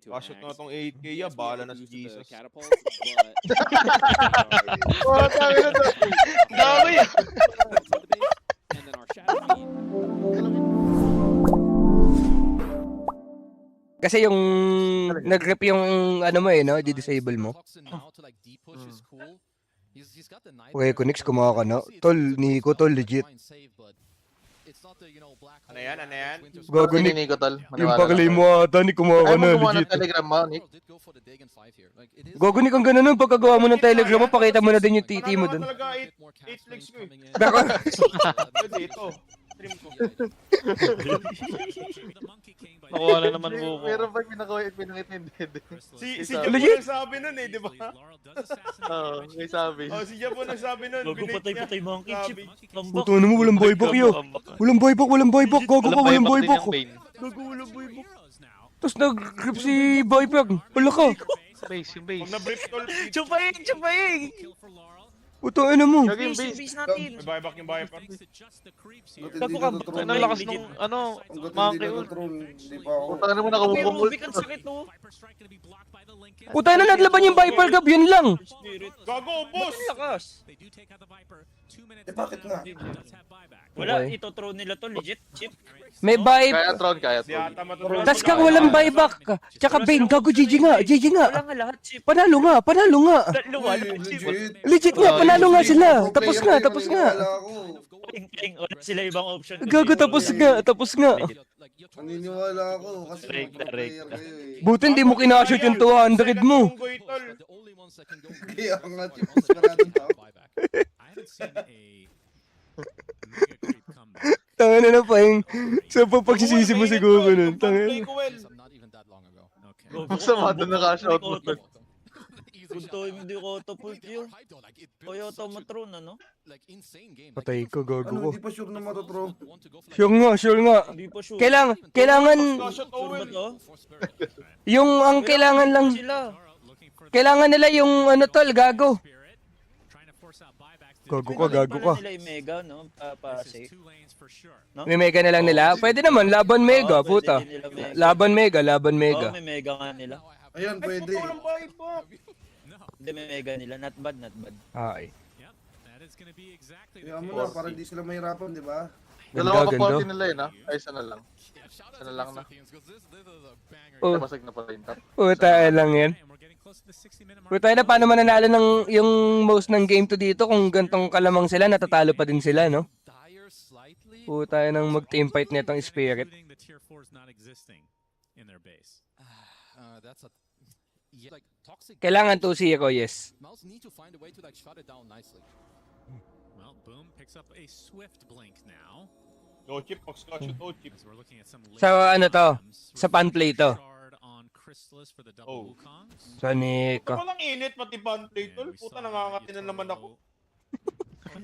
Pashoot na itong 8K ya, bahala na si Jesus. Oh, sabi na to. Dami ah. Kasi yung nag-rip yung ano mo no, di-disable mo. Okay, Kunix, kumawa ka na. Tol, Nico, tol, legit. Ano yan? Ano yan? Gago, Nick. Nico, tol. Yung Maniwala pakalay lang. mo ata, Nick, kumawa ka Ayaw mo na, gumawa ng legit. telegram mo, Nick. Gago, Nick, ang gano'n nun. Pagkagawa mo ng telegram mo, pakita mo na din yung titi mo dun. Talaga 8 legs ko eh. Gago. Pwede ito. Stream ko. Nakuha na naman buko. Meron ba pinangitindi? Si Isa. Jabo Legit? nagsabi nun eh, di ba? Oo, may sabi. Oh, si Jabo nagsabi nun. Gago patay-patay monkey chip. Tambak. Puto na mo, walang boybok yo. Walang boybok, walang boybok. Gago ka, walang boybok. Nagulang boy book. Tapos nag-rip si Boypag. Wala ka. Base, yung Pag base. na-brief tol, Chupaing! Chupaing! Puto ano mo. Gagawin Base, base. base natin. may buyback yung buyback. Gago ka, Ano lakas nung, ano, monkey ul. Putang na mo Kuya nakabukong ul. Rubik, ang sakit oh. Puta na naglaban yung Viper Gab, yun lang. Gago, boss! Ang lakas. Bakit nga? Wala, Okay. ito throw nila to, legit, chip. May buy. Kaya Tron, kaya Di Tron. ata matutulog. Tas kang walang buyback. Tsaka Bane, gago GG nga, GG nga. Wala nga lahat, chip. Panalo nga, panalo nga. Luwala, chip. Legit nga, panalo nga sila. Tapos nga, tapos nga. Ping-ping, wala sila ibang option. Gago, tapos nga, tapos nga. Naniniwala ako kasi Reg na, reg player na. kayo eh. Buti hindi mo kinashoot yung 200 mo. Tunggoy, tol. Kaya nga, desperadong tao. Tanga na pa yung sa pagsisisi mo siguro nun. Tanga Play na. ko well. Sama doon naka-shout mo tol. Punto hindi ko auto-pull yun. Kaya automatron, ano? Patay ko, gago ko. Ano, hindi pa sure na matutro. Sure nga. Hindi pa sure. Kailangan, Shot Sure ba Owen. to? yung ang kailangan lang, Sila. kailangan nila yung ano tol, gago. Gago ka, gago ka. Para nila yung mega, no? Pa-save. May mega na lang nila? Pwede naman, laban mega, Oo, puta. pwede din nila mega. Laban mega, laban Oo, mega. may mega nga nila. Ayun, pwede. Puto, walang buyback. Hindi, may mega nila. Not bad, not bad. Ay. Kaya mo na, para hindi sila mahirapan, di ba? Dalawa pa Ganda, party ganda. nila eh, na? Ay, isa na lang. Isa na lang na. Oh, Basag na pala yung top. puta lang yan. Puta na, paano mananalo ng yung most ng game to dito kung gantong kalamang sila, natatalo pa din sila, no? Puta ng mag-team fight nitong Spirit. Kailangan 2-0, yes. No chip, pag scotch no chip. Sa ano to? Sa panplay to. Oh. Sa Nico. Walang init, pati pan-play, tol. Puta, nangangati na naman ako.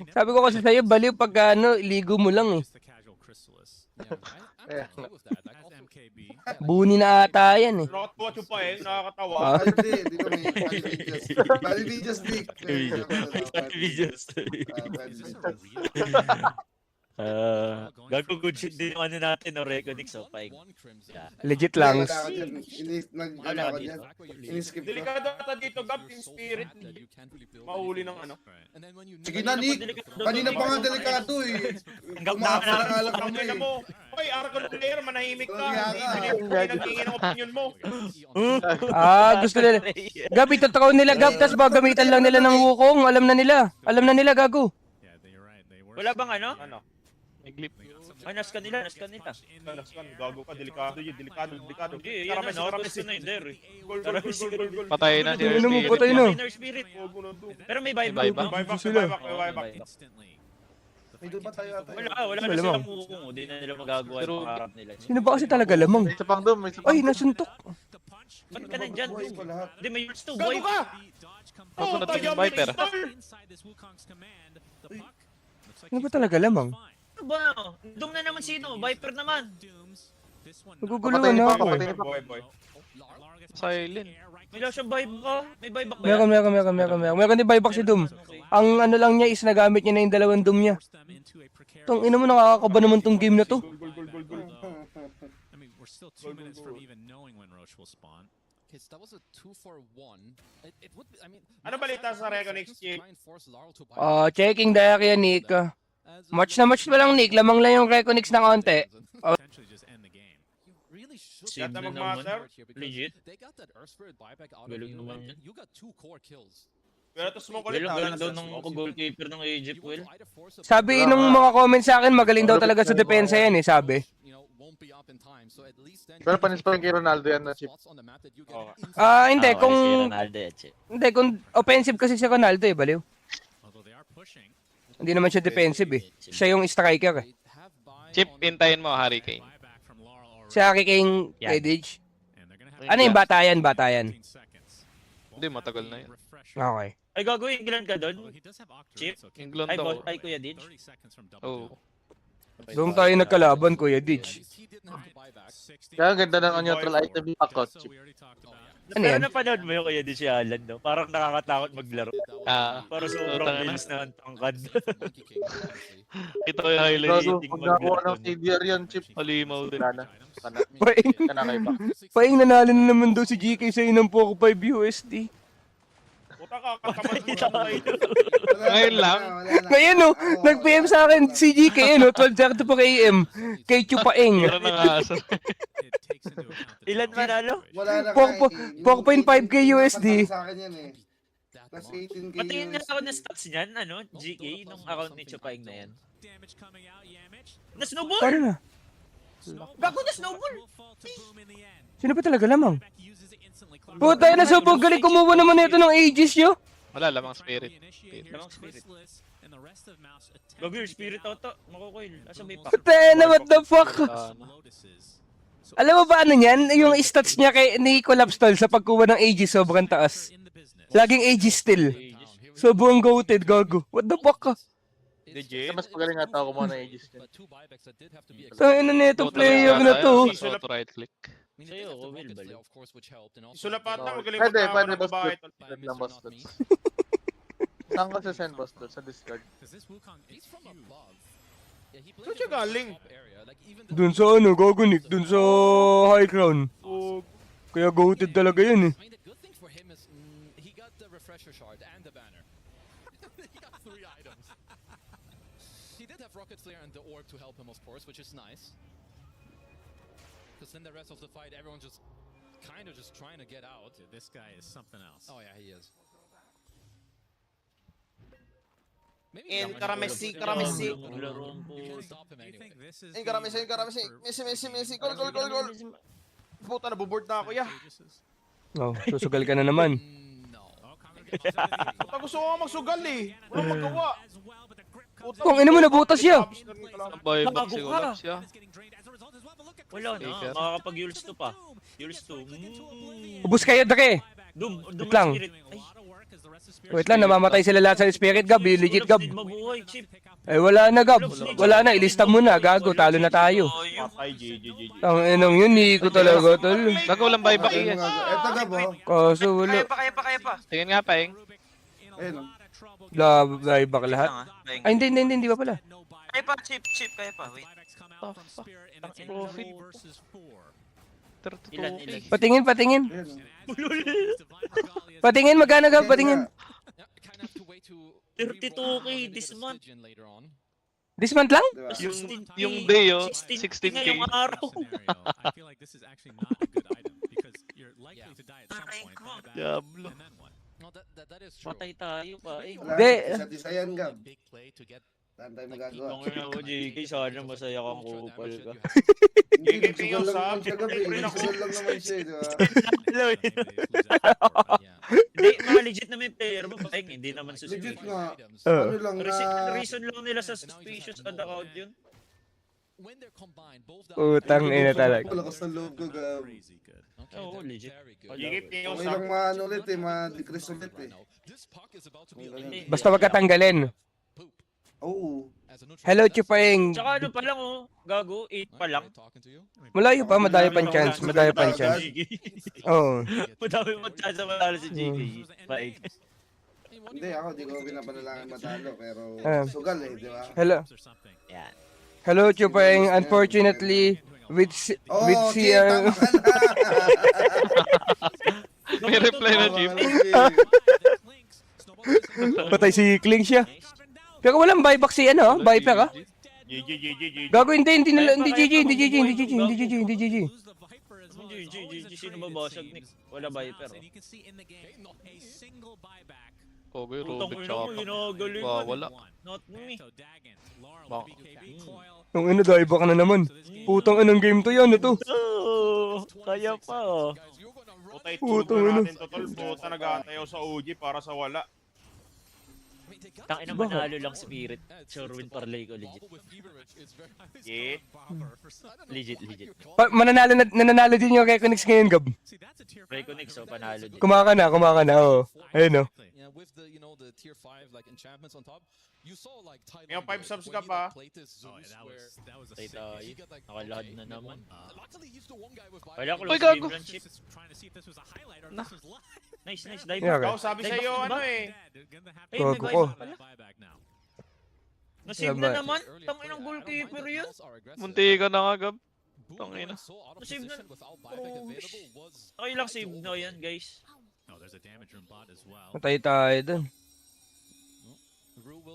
Sabi ko kasi sa'yo, baliw pag ano, iligo mo lang eh. Buni na ata yan eh. Nakatuwa pa eh, nakakatawa. Ah. Ay, hindi, dito may Bali videos, Dick. Gago good shit din yung ano natin, no? Reconnect, so paig. Legit lang. Nag-ano ako dyan. In-skip ko. Delikado ata dito, Gab, in spirit. Mahuli ng ano. Sige na, Nick. Kanina pa nga delikado eh. Hanggang Umaasa-alak Ang kami teka eh. mo. Hoy, Aragon player, manahimik ka. Kaya ka. Hindi nagingin ang opinion mo. Ah, gusto nila. Gab, itataw nila Gab, tas gagamitan lang nila ng wukong. Alam na nila. Alam na nila, gago. Wala bang ano? Ano? Ay, nas kanila, nas kanila. Naskan, gago ka, delikado yun, delikado. Hindi, yan na, no? Gusto na yun, there eh. Gol, gol, gol, gol, gol, gol. Patay na si Ano mo, patay na. Inner spirit. Gogo na to. Pero may buyback. buyback. no? Buyback, Sila. may buyback. May doon pa tayo ata. Wala na Malamang. silang mukong. Hindi na nila magagawa yung pangarap nila. Sino ba kasi talaga lamang? May isa pang doon, may isa pang Ay, nasuntok. Ba't ka nandyan? Boys ko lahat. Hindi, may yours to, Gago boy. ka! Ako Oh, na tayo yung Viper. Sino ba talaga lamang? Ano ba? Doom na naman sino? Viper naman. Naguguluhan na ako. Papatay ni Boy, boy. Silent. May lang siyang vibe ka. May buyback ba Meron, yan? meron din buyback si Doom. Ang ano lang niya is nagamit niya na yung dalawang Doom niya. Tong ina mo, nakakakaba naman tong game na to. Gol, gol, gol, gol, gol. Ano balita sa Reconix, Chief? Checking the area, Nick. Match na match pa lang, Nick. Lamang lang yung Reconix ng onte. Lahat na Simple mag-matter. naman. Legit. Galing naman yan. Pero ito smoke ulit. Galing daw ng goalkeeper ng Egypt, Will. Sabi nung mga comment sa akin, magaling daw talaga sa depensa yan eh, sabi. Pero panis pa rin kay Ronaldo yan na chip. Hindi, Si kung Ronaldo yan, Chip. hindi kung offensive kasi si Ronaldo eh, baliw. Hindi naman siya defensive eh. Siya yung striker eh. Chip, hintayin mo, Harry Kane. Si Harry Kane, Yan. Edic. Ano yung batayan? Batayan. Hindi, matagal na yan. Okay. Ay, gagawin, England ka doon? Chip? England Ay, daw. ay, Kuya Didge? Oo. Doon tayo nagkalaban, Kuya Ditch. Kaya ganda ng neutral item yung pakot, Chip. Ano Pero yan? napanood mo yung Kuya Didge si Alan, no? Parang nakakatakot maglaro. Para sobrang tangina. bilis na ang tangkad. Ito yung highlight. Gago, Pag pag nakakuha naglaro ng CDR yan, Chip. Halimaw din. Kana. Paing, Kana kay Bak. paing nanalo na naman daw si GK sa ng Poco 5 USD. Puta ka, kakamat mo sa Ngayon lang. Ngayon no, nag-PM sa akin si GK no, 12:30 pa AM. Kay Chupaing. Pero nangaasa. Ilan manalo? Wala na Poco 4.5k USD. Sa akin yan eh. Plus 18k Patingin nga ako ng stats niyan, ano? GK, nung account ni Chupaing na yan. Na-snowball! Paano na? Bago na-snowball! Sino ba talaga lamang? Puta na sobrang galing kumuha naman ito ng Aegis yo. Wala lamang spirit. Lamang spirit. Bago yung spirit auto, makukoil. Asa may pack? Puta na, what the fuck? Ano? Alam mo ba ano yan? Yung stats niya kay ni Collapse Tol sa pagkuha ng Aegis sobrang taas. Laging Aegis still. Sobrang goated, gago. What the fuck ka? Legit? Mas magaling nga tao kumuha ng Aegis din. Tangina na itong player na to. Auto right click. Sa'yo, ako will balik. Sulapata, magaling Pwede, magtao pwede ng boss babae. doon. Pwede lang boss doon. Saan ka sa send boss doon? Sa Discord. Saan siya galing? Dun sa ano, gagunik. Dun sa high crown. Kaya goated talaga yun eh. He did have Rocket Flare and the Orb to help him, of course, which is nice. Because then the rest of the fight, everyone's just kind of just trying to get out. This guy is something else. Oh yeah, he is. Karamesi. Maglaro ang You po. can't stop him You anyway. think this is Karamesi. Messi. Gol. Puta, nabuboard na ako, ya. Oh, susugal ka na naman. No. Puta, gusto ko nga magsugal eh. Walang magawa. Puta, Kung ina mo nabutas siya. Boy, Bago box si ka. Collapse siya. Wala na, Taker. makakapag-Yules 2 pa. Yules 2. Ubus kayo, Dre. Doom Wait lang. Spirit. Ay, Wait lang, namamatay sila lahat sa Spirit Gab. Legit Gab. Ulobs din mabuhay, Chip. Eh wala na Gab. Wala na, ilista mo na. Gago, talo na tayo. Patay, GG. Ang inong yun, hindi ko talaga tol. Bago walang buyback yan. Eto ka ba? Kaso wala. Kaya pa. Tingin nga pa, Eng. Ayun o. Buyback lahat. Ay, hindi ba pala? Kaya pa, chip, kaya pa. Wait. Profit. 32k. Patingin. Ayun o. Patingin, magkano Gab? Patingin. Kind of have to wait to 32K reroll this the month. decision later on. This month lang? Diba? Yung day, oh, 16K 16K. ngayong araw. I feel like this is actually not a good item because you're likely to die at some Aray point. ko. buy back, Diablo. And then what? No, that is true. Patay tayo pa. Eh, Wala, Hindi. isa-isa yan, Gab. Big play to get Saan tayo like magagawa? Kung ano ako, JK, sana masaya kang kupal ka. Hindi, Gigit nagsugal yung lang sa- naman siya gabi. Nagsugal lang naman siya, di ba? Hello, They lose out. Yeah. Hindi, mga legit na may player mo. Paing, hindi naman Legit suspicious. nga. Items. Ano lang na... Reason lang nila sa suspicious ad account yun. When they're combined, both the Utang ina talaga. Malakas ng loob ko, Gab. Crazy good. Okay, Oo, they're legit. very good. Gigit yung Okay lang maano ulit eh, ma-decrease ulit eh. This puck is about to be Ang galing. eliminated. Basta wag ka tanggalin. Poop. Oo. As a neutral, Hello, that's- Chupaing. Tsaka ano pa lang oh, gago, 8 pa lang. Okay, talking to you. Malayo pa, madami pang chance. Madami pang chance. Oo. Madami pa chance na matalo si JK. Paing. Hindi, ako di ko pinapanalangan matalo, pero Ah. sugal eh, di ba? Hello. Or something. Yan. Hello, Chupaing. Unfortunately, with Oo, CR... tama ka na. May reply na, Chief. Patay si Kling siya. Pero walang buyback si ano, Viper ah. GG, GG, GG. Gago, hindi GG, hindi GG, hindi GG, hindi GG, hindi GG. GG, sino babasag, Nick? Wala Viper. Pogo yung Putang Rubik ina mo, tsaka ginagaling. wala. Not me. Ang ino, dive ka na naman. Putang inang game to yan, ito. Kaya pa oh. Putay, Puto, tulog na ano? natin to, tol. Puta, nag-aantay ako sa OG para sa wala. Tangina manalo lang Spirit. Sure win parlay ko legit. Yeah. Legit. Nananalo din yung Reconix ngayon, Gab. Reconix so panalo din. Kumaka na, oh. Ayun, oh. Yeah, with the the tier 5 like enchantments on top, you saw like May 5 subs ka pa. That was a Tay sick tayo. Nakalahad na naman. Luckily he's the one guy with Wala ko Uy, lang gago. game lang chip. trying to see if this was a highlight or if this was live. Nice, dive. Yeah, okay. Ikaw, sabi sa'yo, ano eh. Gonna have Ay, to may Gago buy ko. that buyback now. Nasave Yeah, na but- naman. Tangina goalkeeper yun. Munti ka na nga, Gab. Tangina. Nasave na. Okay lang save na yan guys. Oh, there's a damage room bot as well. Patay tayo dun.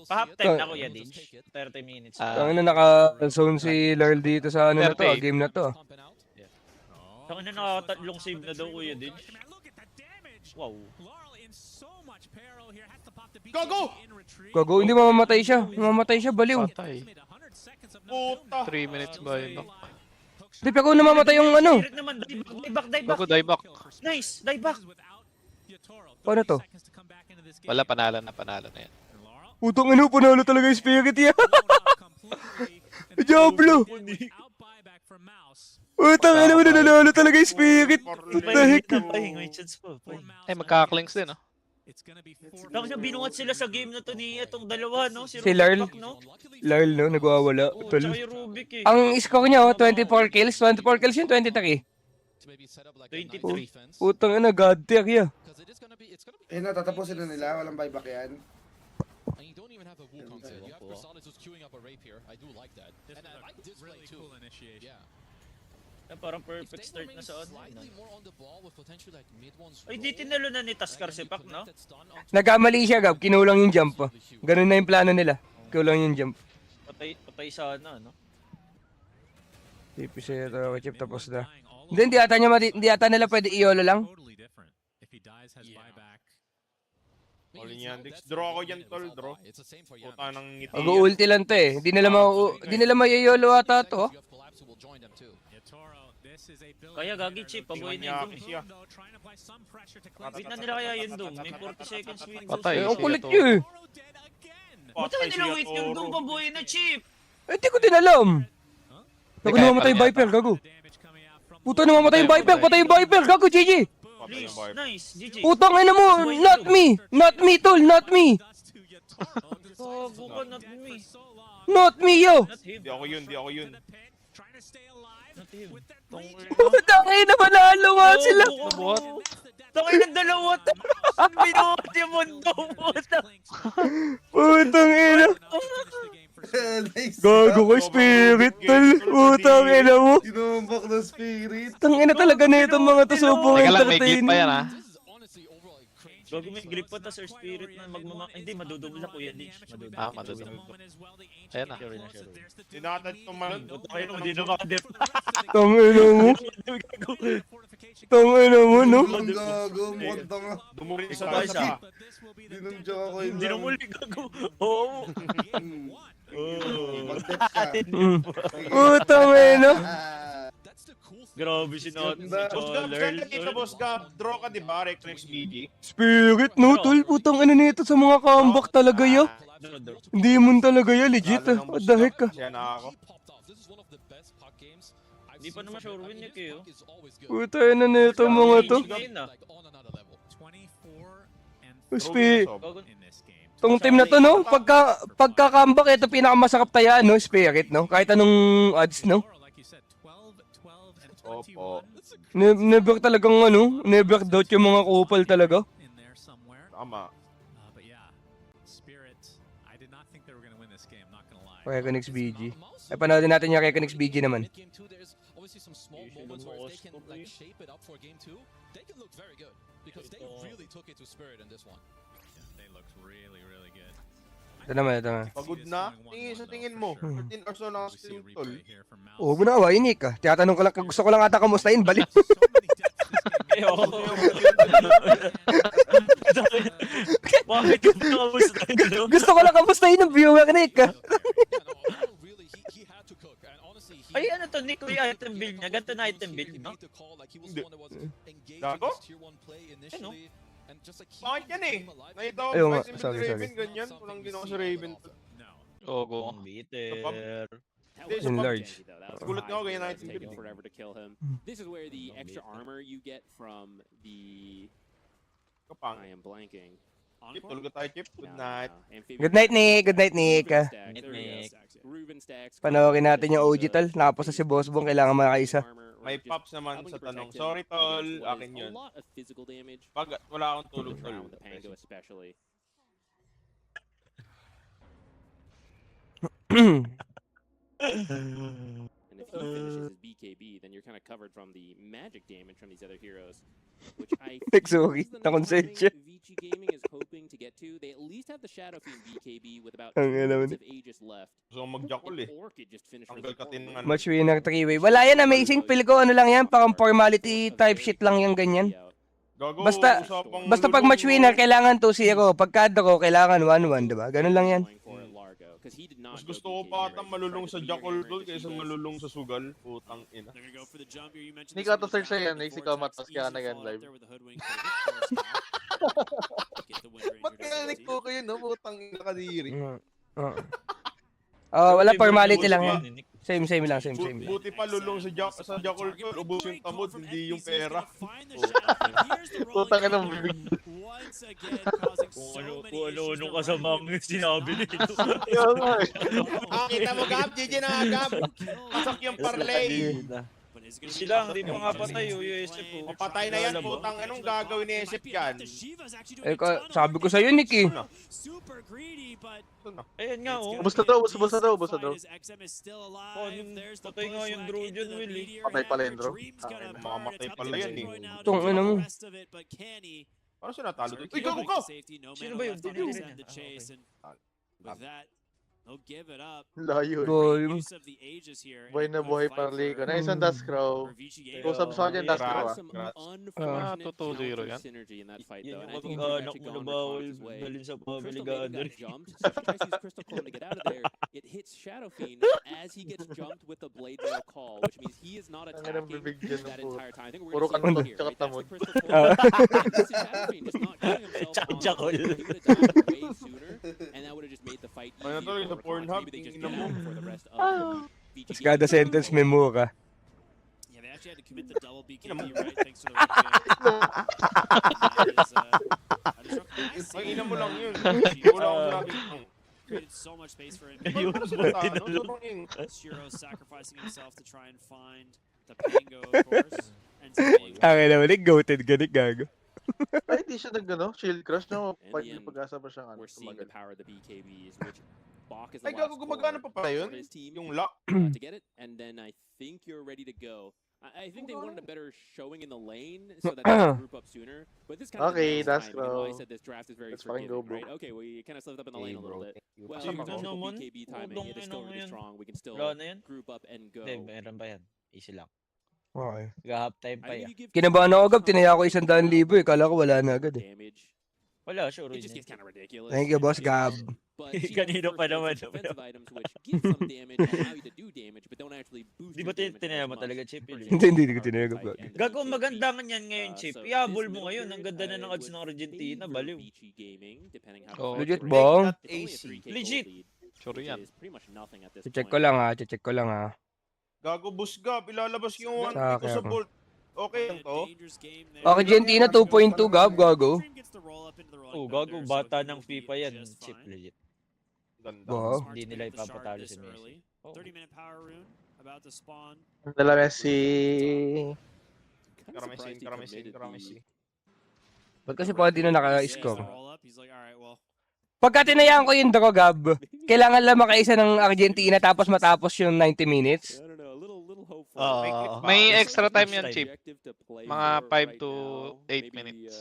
Pa-half time na kuya din. 30 minutes. Tangina, naka-zone si Larl dito sa ano na to, game na to. Tangina nakatatlong save na daw kuya din. Look at the damage. Wow. Laurel in so much peril here. Has to pop the Gago! in retreat. Gago, hindi mamamatay siya. Mamamatay siya, baliw. Patay. 100 seconds of no Puta. 3 minutes ba yun? Hindi, pero namamatay yung ano. Spirit naman. Dive back. Bago die back. Nice. Dive back. Paano to? Wala, panalo na yan. Putong ino, panalo talaga yung spirit yan. Diablo! Putang ino mo, nanalo talaga yung spirit. What the heck? May chance po. Ay, magkaka-clinks din, oh. Tangina binungat sila sa game na to ni itong dalawa no. Si Larl. Rubik, no? Larl, no? Nagwawala. Oo, Tol. tsaka yung Rubik eh. Ang score niya, oh, 24 kills. 24 kills yung 23. 23. Putang ina, god tier yan. Eh na, tatapusin na nila. Walang buyback yan. And you don't even have a Wukong set. You have Chrysalis who's queuing up a rapier. I do like that. And I like this play Really too. cool initiation. Yeah. Parang If perfect they start remain na sa online. slightly more on the ball with potentially like mid ones. Ay, di tinalo na ni Taskar si Pak, no? Nagkamali siya, Gab. Kinulang yung jump. Oh. Ganun na yung plano nila. Kinulang yung jump. Patay sana, no? TP siya ito, chip tapos na. Hindi ata nila pwede i-YOLO lang. Totally different. If he dies, has buyback. All in yan, Dix. Draw ako yan, tol. Draw. It's the same for Puta ng ngiti. Mag-ulti lang to eh. Hindi nila ma-YOLO ata to. Oh. You have Collapse who will join them too. Yatoro, this is a build. Kaya gagi chip, pabuhay na yung Doom. siya. Though, trying to apply some pressure to cleanse Wait na nila kaya yung Doom. May 40 seconds win. Patay. Eh, ang si kulit Yato. nyo eh. Toro dead again. Ba't Patay nila si wait yung Doom Yatoro. pabuhay na chip? Eh, di ko din alam. Gago, Kaya namamatay pala Viper, gago. Damage coming out from Puta, namamatay yung Viper, patay yung Viper, gago, GG. Patay Please, yung vibe. nice. GG. Putang ina mo, not me. Not me, tol, not me. dust to Yatoro. Gago ka, not me. So long. Not me, yo. Not him. Di ako yun, di ako yun. The pit, trying to stay alive Not him. with that Tong- leech. Putang ina, manalo nga sila. What? Tangay ng dalawa to. Binuhat yung mundo. Puta. Putang ina. Nice. Gago ko spirit, tol. Putang ina mo. Sinumbak na spirit. Putang ina talaga na itong mga to subong Teka lang, may clip pa yan, entertaining. ah. This is honestly overall like crazy. Gago may grip pa ta Sir Spirit na hindi madudubla kuya Lich. Ah, madudubla. Ayan na. Sure na, sure. Tinatad tumalan. Ayun, hindi na makadip. Putang ina mo. Putang ina mo, no? Ang gago, mukhang tanga. Dumurin sa Sabay tasa. Dinumdyak ako yun. Hindi na muli gago. Oo. Mag-tip ka. Putang ina. That's the cool thing. Grabe si Not. Boss Gab, ganda dito, Boss Gab. Draw ka, di ba? Reckless BG. Spirit, no, tol. Putang ina nito sa mga comeback talaga, yo. Hindi mo talaga yan, legit. Lalo ng What Boss the Gab. heck, ah. Siya na ako. He popped off. This is one of the best puck games I've Di pa seen naman so sure far. win I niya mean, kayo. puck is always good. Putang ina nito mga to. Ngayon na. Like on another level. 24 and in this game. Tong team na to, no? Pagka-comeback, ito pinakamasarap tayaan, no? Spirit, no? Kahit anong odds, no? Toro, like you said, 12, 12, and Opo. 21 Never talagang, ano? Never doubt yung mga kupal talaga. in there somewhere. Tama. But yeah, Spirit, I did not think they were going to win this game, not going to lie. Reconix BG. Ay, panoodin natin yung Reconix BG naman. Mid game 2, there's obviously some small moments where if they can like shape it up for game 2, they can look very good because they really took it to Spirit in this one. They look really, really good. Ito naman, ito naman. Pagod na? Tingin sa tingin mo. 13 hours na naka-stream, tol. Oo, mo na awayin, Nick. Tinatanong ko lang, gusto ko lang ata kamustahin, balik. Ayoko. Bakit yung nakamusta tayo? Gusto ko lang kamustahin ng viewer, Nick. Yeah, no, Arnold really, he had to cook, and honestly, he. Ay, ano to, Nick, yung item build niya. Ganito na item build, no? Made the call, like he was the one that was engaged in Gago? this tier 1 play initially, and just like Bakit yan eh? Nakita ko, Ayun nga, Vice sorry, Raven, sorry. ganyan. Walang ginawa sa Raven. No. Ogo. Ang bitter. Hindi, sa In pub- large. Gulat nga ako, ganyan na item Taking build. forever to kill him. This is where the extra armor you get from the Kapang. I am blanking. Chip, tulog tayo, Chip. Good night. Good night, Nick. Good night, Nick. Nick. Ruben stacks. Panoorin natin yung OG, tol. Nakaposta si Boss Bong, kailangan makaisa. May pops naman sa tanong. Sorry, tol. Akin yun. A lot of physical damage. Pag wala akong tulog, tol. Around the Pango especially. And if he finishes his BKB, then you're kind of covered from the magic damage from these other heroes, which I Nagsuki. feel is the Na-consent next siya. timing Vici Gaming is hoping to get to. They at least have the Shadow Fiend BKB with about Ang 2 ina minutes mo. of Aegis left. Gusto kong mag-jackal eh. If Orchid just finished Tanggal ka din ng ano. Match winner 3-way. Wala yan, amazing feel ko. Ano lang yan, parang formality type shit lang yung ganyan. Gago, Basta- usapang Basta pag match winner, kailangan 2-0. Pag draw, kailangan 1-1, diba? Ganun lang yan. Mas gusto ko pa ata malulong sa jackal, tol, kaysa malulong sa sugal. Putang ina. Hindi ko ito search sa'yo yan, si Kamat, tapos kaya nag-live. Ba't kailangan ko kayo, no? Putang ina kadiri. Wala, formality lang yan. Same lang, same. Buti pa lulong sa jackal, tol. Ubus yung tamod, hindi yung pera. Putang ina, bibig. Kung ano kasama mo yung sinabi nito. Yun nga eh. Kita mo, Gab? GG na nga, Gab. Pasok yung parlay. Sila, hindi pa nga patay yung USF po. Mapatay na yan, putang. Anong gagawin ni SF yan? Sabi ko sa'yo, Nick eh. Ayan nga, oh. Ubus na daw, ubus na daw. Oh, yung patay nga yung draw dyan, Will, eh. Patay pala yung draw. Mamamatay pala yan eh. Itong ano mo. Paano siya natalo dito? Uy, gago ka! Sino ba yun? Tinitira niya. Layo eh. Volume. Buhay na buhay parli ko. Na isang Dust Crow. Kung sabsa dyan, Dust Crow ah. Totoo zero yan. Yan yung mag-anak mo na bawal dalhin sa family gathering. It hits Shadow Fiend as he gets jumped with the Blade Mail call, which means he is not Ang ganang attacking bibig dyan that ng po. entire time. I think we're Puro gonna see kanto, it here, tsaka right? That's tamod. the crystal call. This is Shadow Fiend just not killing himself Tsaka on jackal. He would have died way sooner, and that would have just made the fight Ano easier to, sa for Pornhub, Maybe they just tingnan get mo. out before the rest of the VG Tapos kada sentence memo ka. Yeah, they actually had to commit the double BKB, right? Thanks to the Ang ina mo lang yun. Wala akong sinabi. created so much space for him. Ayun, Ano buti na Ano sobrang ing? Shiro sacrificing himself to try and find the Pango, of course. And staying Ang ina mo, Nick, goated ka, Nick, gago. Ay, di siya nag-ano, shield crush no? In Pag the end, pag-asa pa siyang ano, we're seeing the tumagal. power of the BKBs, which Bach is the Ay, last gago, gumagana pa pala yun? for his team Yung lock. to get it, and then I think you're ready to go. I think they wanted a better showing in the lane so that they could group up sooner. But this kind of Okay, denies that's time. You know, I bro. said this draft is very Let's fucking forgiving, go, bro. right? Okay, we kind of slipped up in the lane a little bit. Well, Sige with na the naman. BKB timing, it is still really Yan. strong. We can still Wala na yan. group up and go. Hindi, meron pa yan. Easy lang. Okay. Half time pa I yan. think you give Kinabahan ako, Gab. time, Tinaya ko 100,000 eh. Kala ko wala na agad eh. damage. Wala, sure. It just yun. gets kind of ridiculous. Thank you, Boss Gab. But she has Kanino pa first naman, dose of ano? defensive items which give some damage and allow you to do damage, but don't actually boost Di your ba damage tinaya as mo much. talaga, Chip? For Hindi, example, hindi ko Archetype tinaya, and Gab. the Gago, BKB. maganda nga yan ngayon, Chip. So Ihabol this mo middle ngayon. Ang period, ganda na I ng odds would ng Argentina. favor Baliw. VG Gaming, depending how Oh. the Legit, fight bong. breaks. It's only a AC. 3K gold Legit. lead, Sure which yan. is pretty much nothing at this Check point. ko lang ha, check ko lang ha. Gago, Busgab. Ilalabas yung 1 Sa ko sa akin. bolt. Okay lang to? Argentina 2.2, Gab, gago. Oh, gago. Bata ng FIFA yan. Chip, legit. Ganda. Wow. Hindi nila ipapatalo si Messi. Oh. 30-minute power rune about to spawn. Dala Messi. Kinda Karamesi, surprised he karamesi, committed karamesi. Ba't kasi pwede na naka-score? Roll up, he's like, all right, well, Pagka tinayaan ko yung draw, Gab, kailangan lang makaisa ng Argentina tapos matapos yung 90 minutes. I don't know, a little hopeful. May extra time yan, Chip. Objective to play Mga for 5 right to now, 8 maybe, minutes.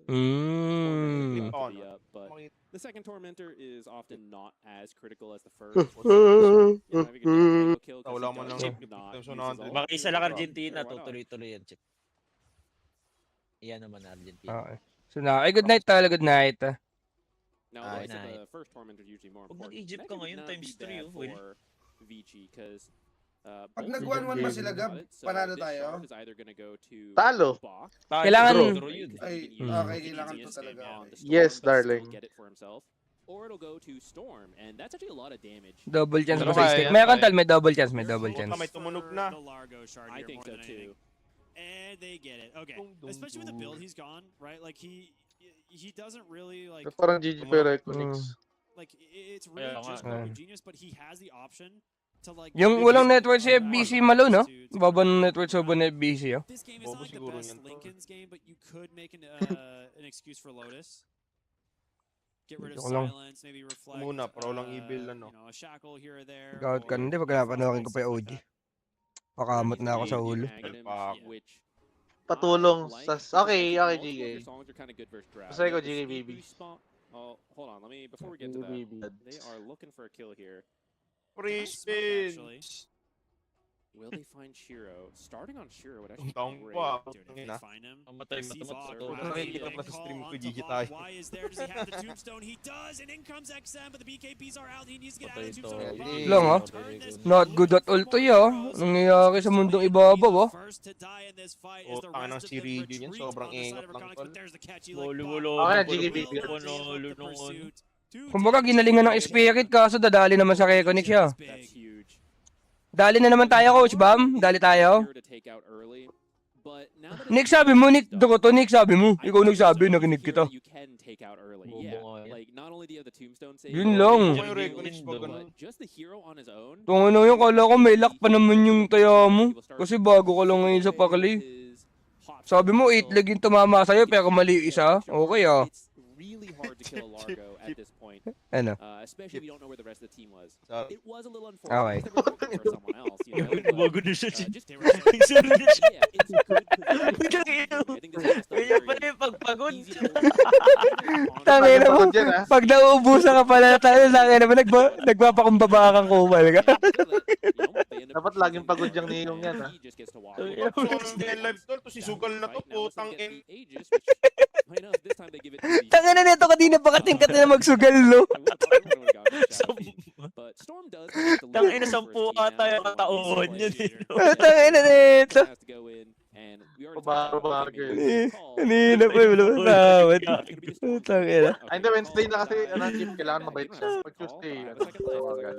Mm. to be up, but the second tormentor is often not as critical as the first. If you can get a kill 'cause Wala he man does lang. not Chip. use his ult. Makaisa lang Argentina, Sure, why not? tutuloy-tuloy yan, Chip. Iyan naman Argentina. Okay. So na, good night tala, good night. Now, Ah, like I said, night. the first tormentor is usually more Pag important. nag-Egypt That ka would ngayon, not times be 3, bad oh, Will. for Vici, 'cause, Pag both nag-1-1 ba sila, Gab? got it, so Panalo this tayo? shard is either gonna go to Talo. Bach, Kailangan- Draw yun. Ay, Mm. okay, kailangan to Genius talaga. on the Storm, Yes, but still darling. get it for himself, or it'll go to Storm, and that's actually a lot of damage. Double chance Pero ba sa kaya stick? yan, May kaya. kantal, may double chance, may double Puta, chance. may tumunog na. The Largo shard I here think more so than anything. too. And they get it. Okay. Especially with the build he's gone, right? Like he doesn't really like Parang GG pero Equinix. like it's really Kaya nga. just Largo Genius, but he has the option to like Yung walang network si FBC malo, no? Baba ng network sa buwan FBC, oh. This game is Bobo not like the siguro best niyan to. Lincoln's game, but you could make an excuse for Lotus. Get rid of Joke lang. silence, maybe reflect. Muna, para walang evil, ano. You know, a shackle here or there. Gawad ka or hindi, pag napanokin ko pa yung something OG. like that. Pakamot na ako sa ulo. Patulong sa... Okay, okay, GK. Say ko, GK, baby. Oh, hold on. Before we get to that, Baby. they are looking for a kill here. Free Nice smoke, actually. spins. Will they find Shiro? Starting on Shiro would Ang actually taong be great. pa. Dude, if they find him, Mamatay, see matamat Vog, to. wow, Nakikita he ko na sa call stream ko, onto Gigi Vog. tayo. Why is there? Does he have the tombstone? He does, and in comes XM, but the BKBs are out. He needs to get out of the tombstone. Hindi. Lang, ah. Not good at all to ya. Nangyayari sa mundong ibabaw, oh. Utang ng si Reggie yan, sobrang ingat lang, tol. Lolo-lolo. Okay na, GKB. Kumbaga, ginalingan ng spirit, kaso dadali naman sa Reconnect siya. That's huge. Dali na naman tayo, Coach Bam. Dali tayo. Shiro to take out early, but now that Nick, it's sabi mo, Nick. done, Doko to, Nick, sabi mo. I Ikaw think nagsabi, there's nakinig a hero kita. that you can take out early. Bobo Yeah, nga yan. like not only do you have the tombstone save, Yun but lang. Yung you Reconnect can pag do ganun. it. Just the hero on his own. Kung ano yung kala ko, may lock pa naman yung taya mo. Kasi bago ka lang ngayon sa pakli. Sabi mo, 8 leg yung tumama sa'yo, pero mali yung isa. Okay, ah. It's really hard to kill a Largo at this point, Ano? especially if you don't know where the rest of the team was. Sa- It was a little Okay. unfortunate. They were looking for someone else, you know, but, Bago na siya, Chip. just they were so- Sorry na siya. yeah, it's a good position. I think this is just a Ganyan very pala yung pagpagod. easy to hold. Tangin na mo. Pagod yan, ah. Pag nauubusan ka pala tayo, sa akin naman, nagpapakumbaba kang kumal ka. Dapat laging pagod yung niyong yan, ah. So, ang live tol, to si Sugal na to, putang in. Tangin na nito, kanina pa katingkat na magsugal, no? Tangin na 10 ata yung katauhan yun, eh. Tangin na nito. Kanina pa yung wala matawad. Tangin na. Ay, hindi, Wednesday na kasi, ano, Chip, kailangan mabait siya. Pag Tuesday, ano, tawagan.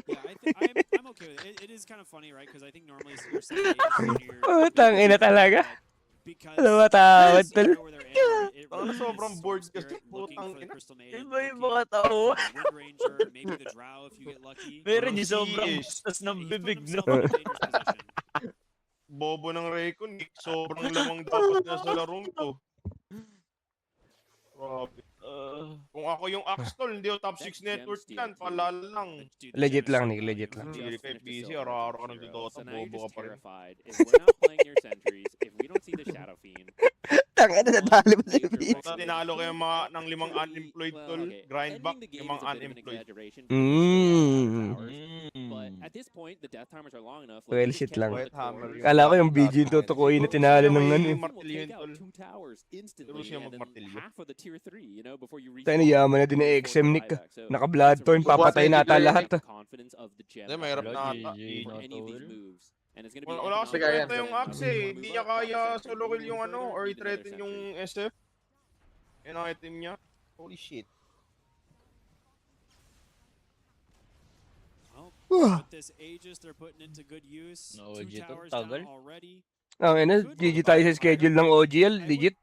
Yeah, I'm okay with it. It is kind of funny, right? Because I think normally you're setting Oh, tangin na talaga. because Wala matawad, tol. where they're in, it Ano, really sobrang is bored Soul kasi, Spirit looking putang for the ina. Crystal Maiden, Iba yung looking mga tao. for the Wind Ranger, maybe the Drow if you get lucky. Meron yung Yes. sobrang bustas ng He's put bibig, no? himself in a dangerous position. Bobo ng Reconnect. Sobrang lamang dapat na sa larong to. Grabe. Kung ako yung Axtol, hindi yung top 6 network yan. Paalala lang. Legit lang, Nick. Legit lang. Hindi kay busy, araw-araw ka ng Dota, bobo ka pa rin. If we're not playing your sentries, if we don't see the Shadow Fiend, Tangin na, nadali mo sa beat. Kung tinalo kayo mga ng 5 unemployed tol, grind back ending the game yung mga is a bit of an unemployed. exaggeration. Mm. But at this point, the death timers are long enough. Well, you just shit can't lang. hold the White hammer core. yun. Kala ko yung BG yung tutukuyin na tinalo ng ano. May eh. martilyo yun, Take out tol. 2 towers instantly, Pero siya and then magmartilyo. half of the tier 3, you know, before you reach Tayo yaman na din ni XM, Nick. Naka-bloodthorn, papatay na ata lahat. confidence of the gem. Hindi, mahirap na ata. for any of these moves. And it's gonna be Wala kasi Sige, yan. kwenta yung Axe eh. Hindi niya kaya solo kill yung ano, or i-threaten yung SF. Yung item niya. Holy shit. Well, with this Aegis, they're putting into good use. No, 2 legit, towers tagal. down already. Ang ina, GG tayo sa schedule ng OGL. Legit.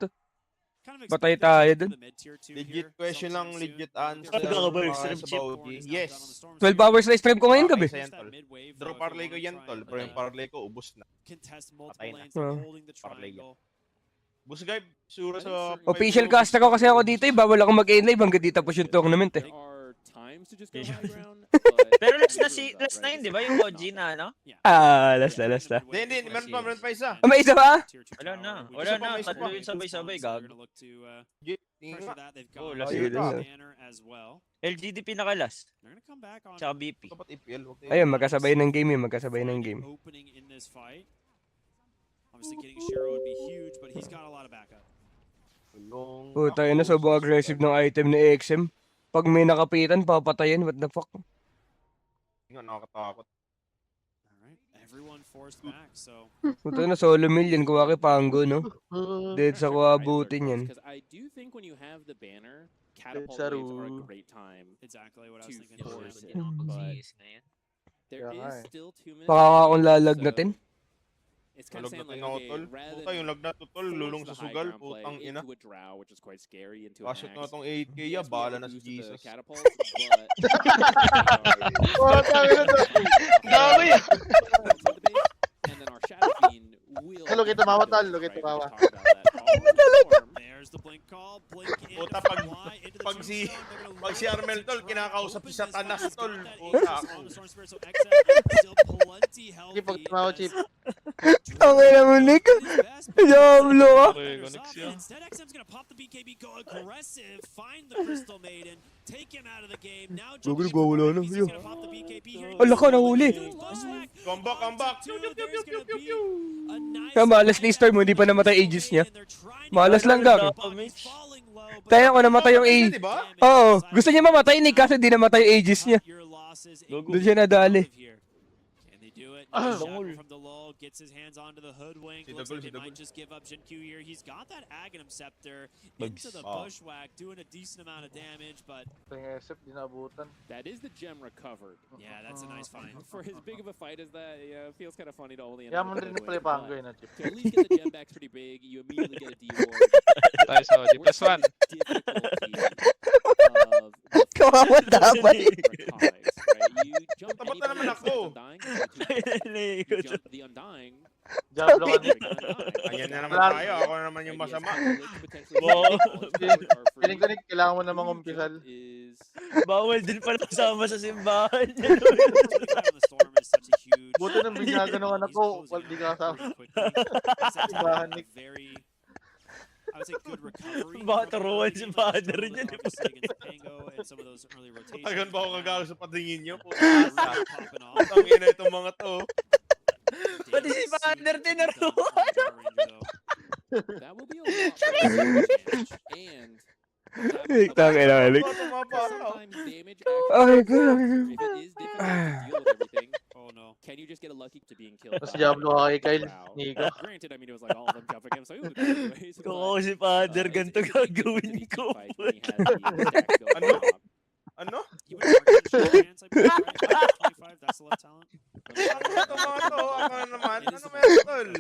Kind of Patay expect them to tayo go dun. for the mid-tier 2 Legit here question lang, sometime soon. legit They're answer. gonna Talaga ba yung Para stream sa chip? Baudi. Yes. 12 hours na stream ko ngayon gabi. Okay, That tol. mid-wave, Draw though, if you parlay ko wanna yan try tol, and, pero yung parlay ko ubos na. contest multiple Patay na. lanes, they're holding the Parlay yan. triangle. Busgay, sura sa... Official caster ko kasi ako dito eh. Bawal ako mag-end live hanggang di tapos yung tournament eh. There are times to just go high ground. Pero last na yun, di ba? Yung OG na ano? Last na. Hindi, meron pa isa. May isa pa? Wala na. Isa pa, may isa Tatlo pa. yun sabay-sabay, gag. Tingin nga. Oh, last Ayun year. na. LGD pinaka-last. Tsaka BP. Dapat IPL. Okay. Ayun, magkasabay ng game yun. Magkasabay ng game. Opening in this fight. Obviously getting Shiro would be huge, but he's got a lot of backup. Puta yun na, sobrang aggressive ng item ni XM. Pag may nakapitan, papatayin. What the fuck? Nga, nakakatakot. Alright, everyone forced back, so Puta na, solo million. Kuha kay Pango, no? Dead sa kuhabutin yan. Because I do think when you have the banner, catapult Saru. waves are a great time exactly what I to was thinking. force it. Mm. But there Yeah, is right. still 2 minutes. Baka nga left, akong lalagnatin. so It's kind of saying Lagnatin like, ako, okay, tol. rather Puta, yung than lagnat to, tol. force Lulong the sa high sugal. ground play Putang ina. into a drow, which is quite scary, into Pasok an na axe. itong 8K, Yes, ya. we Bahala have na si the boost of the Jesus. catapults, but Oh, tama na to. Dami. And then our Shadow Fiend will. Hello, kita mawa, tol. Hello, kita mawa. There's the blink call, blink in Puta, from pag- Y into the pag si- tombstone. They're gonna pag si load Armel, up tol, the kinakausap Open si Satanas, this, tol. got that Puta, Aegis ako. on the Storm Spirit, so XF still plenty healthy Chip, pag tumawa, Chip. Ang ina mo, Nick. Diablo ka. Instead, XM's gonna pop the BKB, go aggressive, find the Crystal Maiden, take him out of the game. Now Gugol, jumping in for wala na, Ryan, he's yun. gonna pop the BKB here. Ala ka, nahuli. Comeback, comeback. There's gonna be a nice Kaya malas ni Storm, hindi pa namatay Aegis niya. Malas lang, gag. Kaya ko namatay yung A. Di ba? Oo, gusto niya mamatay ni kaso di namatay yung Aegis niya. Doon siya nadali. Can they do it? Ah, Shadow longol. from the low gets his hands onto the hoodwink. Si Looks Dagol, like si they might Dagol. just give up Jinkyu here. He's got that Aghanim Scepter into the Oh. bushwhack, doing a decent amount of damage, but Ito yung SF, di naabutan. That is the gem recovered. yeah, that's a nice find. For as big of a fight as that, yeah, it feels kind of funny to only end Kaya up mo with rin a pala win, yung Pango but yun, Chip. to at least get the gem back's pretty big. You immediately get a D-Ward. Tayo sa OG. Plus 1. Kawawa dapat. You jump Tapat na anybody naman that's ako. Undying, you jump the Undying. Diablo ka, Nick. Ayan na naman tayo. Ako na naman yung masama. Feeling ko, Nick, kailangan mo namang umpisal. Bawal din pala kasama sa simbahan. Buti nang binagano anak ko, wal di ka kasama. Simbahan, Nick. Very, I would say, good recovery. Baka from turuan the si early father game, niya, di ba? obviously against Pango and some of those early rotations. Agan ba ako kagalo sa patingin niyo? Puta, Popping off. Putang ina itong mga to. Pati si father tinaruan. That will be a lot more damage. And Tang ina, Alex. sometimes damage Ay, actually God. if it is difficult to deal with everything, Oh no. can you just get a lucky to being killed? Tapos by Diablo ka kay Kyle, Drow? Nico. Granted, I mean, it was like all of them jumping him, so it was a good anyways. Kung ako si father, ganito gagawin ko. Ano? You would target the short hands, I believe, right? 25, that's the left talent. Ito mga to. Ako na naman. Ano meron, tol?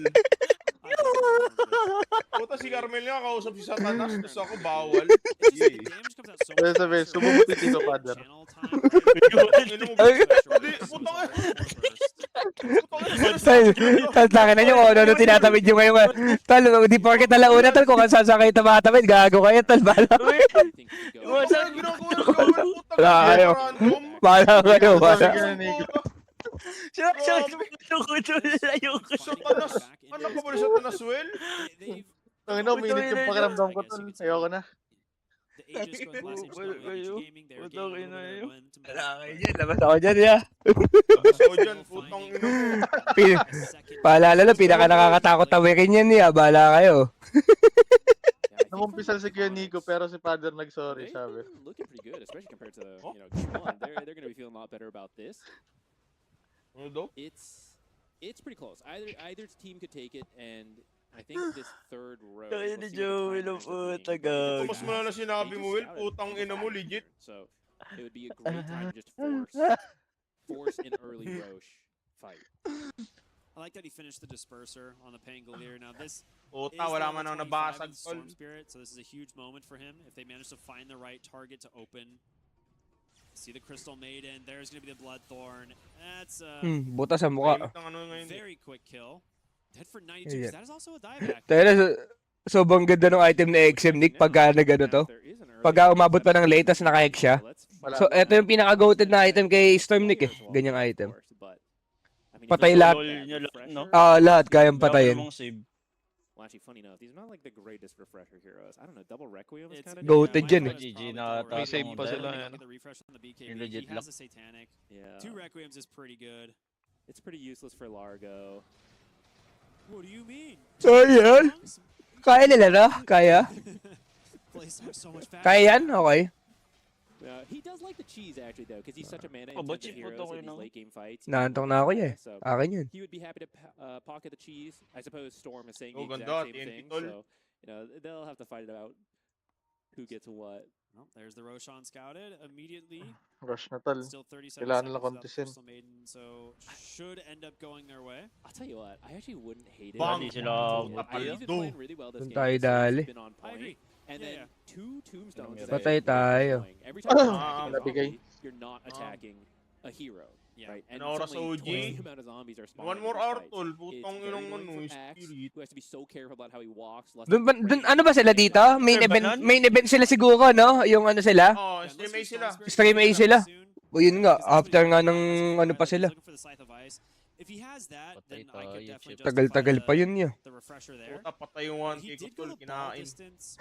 Puta si Carmel nga, kausap si Satanas. Tapos ako bawal. Yay. Sabi, sabi, sumubuti dito, father. Tal, takin na nyo kung ano tinatawid nyo ngayon. Tal, di porket alauna, tal, kung sasakay tumatawid, gago kayo, tal, bala. Wala kayo. Bala kayo, bala. Siya, layo ko. Satanas. Ano ka ba ni Satanas, Well? Ang ina, uminit yung pakiramdam ko, tol. Ayoko na. Labas ako dyan, ya. Tapos ako dyan, putang ino mo. Paalala lang, pinaka nakakatakot tawikin yan niya. Bala kayo. Namumpisal si Kuya Nico, pero si father nag-sorry, sabi. Looking pretty good, especially compared to Q1. They're going to be feeling a lot better about this. Ano daw? It's pretty close. Either team could take it, and I think this third row. Kaya ni we'll see what the Joey timelines ng of the puta, game gago. goes. Mas mo na sinabi mo, Will. Putang ina mo, legit. So it would be a great time to just force an early Roche fight. I like that he finished the disperser on the Pangolier. Now this Puta, is wala level man ako 25 nabasag, with tol. Storm Spirit, so this is a huge moment for him if they manage to find the right target to open. See the Crystal Maiden. There's going to be the Bloodthorn. That's a Buta sa mukha. Tahimik ng ano ngayon. very quick kill. Dead for 92. Yeah. That is also a dieback. Tayo sobrang ganda ng item na XM, Nick, pagka nagano to. Pagka umabot pa ng late, tas naka-hex siya. Wala. So, eto yung pinaka-goated na item kay Storm Nick eh. Ganyang item. Patay lahat. Niya lang, no? Lahat kayang patayin. Mong save. Well, actually, funny enough, these are not like the greatest refresher heroes. I don't know, double Requiem is kind of Goated yan eh. GG na May save pa sila, ano? Yung legit He lock. has a satanic. Yeah. 2 Requiems is pretty good. It's pretty useless for Largo. What do you mean? Ayan. Kaya nila na? Kaya? Plays so much faster. Kaya yan? Okay. He does like the cheese actually though, because he's such a mana Oh, but intensive cheap hero po to, in these no? late game fights. Naantok na ako eh. So Akin yun. he would be happy to pocket the cheese. I suppose Storm is saying Oh, the exact ganda, same TNT thing. tol. So they'll have to fight it out. Who gets what? Well, there's the Roshan scouted immediately. Rush na tol. Still 37 Kailangan nila seconds without the kontisin. Crystal Maiden, so should end up going their way. I'll tell you what, I actually wouldn't hate it. Bang! if Sila I believe he's Paldo. playing really well this Doon game. tayo His saves dali. have been on I point. agree. And Yeah, then yeah. 2 tombstones. is Patay actually really tayo. annoying. Every time you're attacking a Nabigay. zombie, you're not attacking a hero. Yeah. Right? And Ano oras suddenly OG? twice the amount of zombies are spawning One more in these hour, fights. tol. It's Putang very inong annoying ano, for Axe, spirit. who has to be so careful about how he walks. lest Dun, he ba- dun, break ano ba sila anything. dito? Main event sila siguro, no? Yung ano sila? Oh, stream A sila. Stream A sila. O yun nga, after nga ng ano pa sila. If he has that, then I Patay could tayo, definitely Chip. Tagal-tagal pa yun yun. the refresher there. Puta, patay yung 1K He ko, did tol. go the ball Kinain. distance.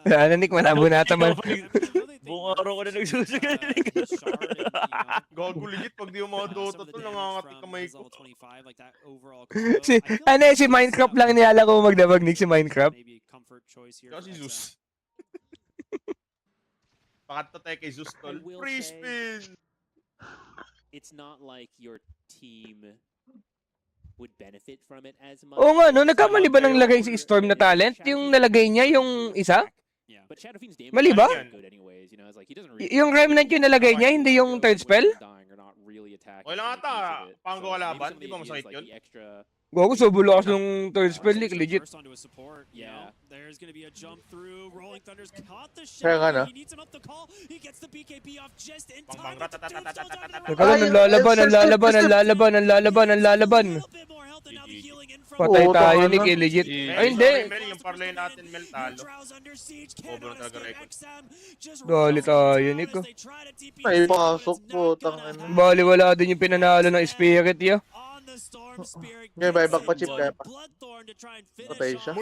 Ano Nick, malabo na taman. Buong araw ko na nagsusugal. Gago legit pag di yung mga Dota, tol. Nangangati kamay ko. Ano si Minecraft lang nilalaro mo magdabag Nick, si Minecraft? Kasi Zeus. Pakat tayo kay Zeus, tol. I will Free say- spin! It's not like your team would benefit from it as much. Oo nga, no? Nagkamali ba ng lagay si Storm na talent? Yung nalagay niya, yung isa? Yeah. But Shadow Fiend's damage Mali ba? is good anyways, you know, it's like he doesn't really Yung Remnant yung nalagay niya, hindi yung third spell? dying or not really attacking Okay lang any ata, piece of it. panggo So kalaban, maybe di ba some of the masakit ideas, yun? like the extra Gago, so bulakas ng third spell, Nick, legit. First onto a support, you Yeah. know? There's going to be a jump through. Rolling Thunder's caught the Kaya nga, shot. no? He needs him up the call. He gets the BKB off just in Bang, time. bang, It's a tombstone onto the Teka lang, nalalaban. little bit more health, and now the healing in from Patay Oo, tayo, tama Nick, na. legit. Mel, Ay, hindi. Mel, yung parlay natin, Mel, talo. Neutrals under siege. Sobrang Cannot talaga escape record. XM. Just Dali rolling tayo, down Nick, as oh. they try to TP Ay, him, but pasok it's po, not tangin. gonna Bali, wala din yung pinanalo ng Spirit, yo. on the Storm Spirit. Ngayon, gets buyback pa, it Chip, to kaya pa. Bloodthorn to try and finish Patay siya. off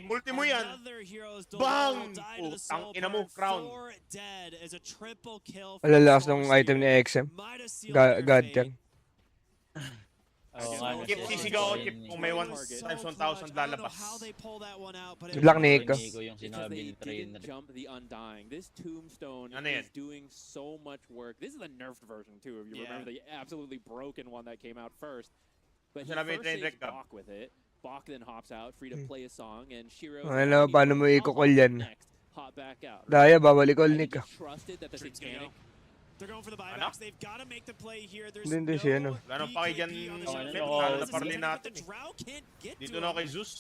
Multi mo yan. another hero's Bang! duel. Die to the Putang soul ina mo, burn. crown. 4 dead is a triple kill for Malalakas Storm ng item ni Spirit. XM. Might have sealed God their Tier. fate. Oo nga, Kip, nasa- sisigaw ako, yun Kip, eh. kung may one So times clutch. 1,000 I don't know lalabas. how they pull that one out, but Good it luck, was Nick. Nico yung because sinabi they ni Trainer. didn't jump the Undying. This Tombstone Ano yan? is doing so much work. This is the nerfed version too. If you Yeah. remember the absolutely broken one that came out first. But he Sinabi ni first Train saves Wreck ka. Bach with it. Bach then hops out, free to play a song, and Shiro. Ano, paano mo i-call yan? Next, hop back out. Daya, bawal i-call, I think Nick. he trusted that the Trick's gonna Satanic. They're going for the buybacks. They've got to make the play here. There's Hindi no siya, ano. Wala nang paki dyan, BKB on the Mel, side. Mel, lalo na This is parli gonna natin get the Drow can't get Dito to na him. kay Zeus.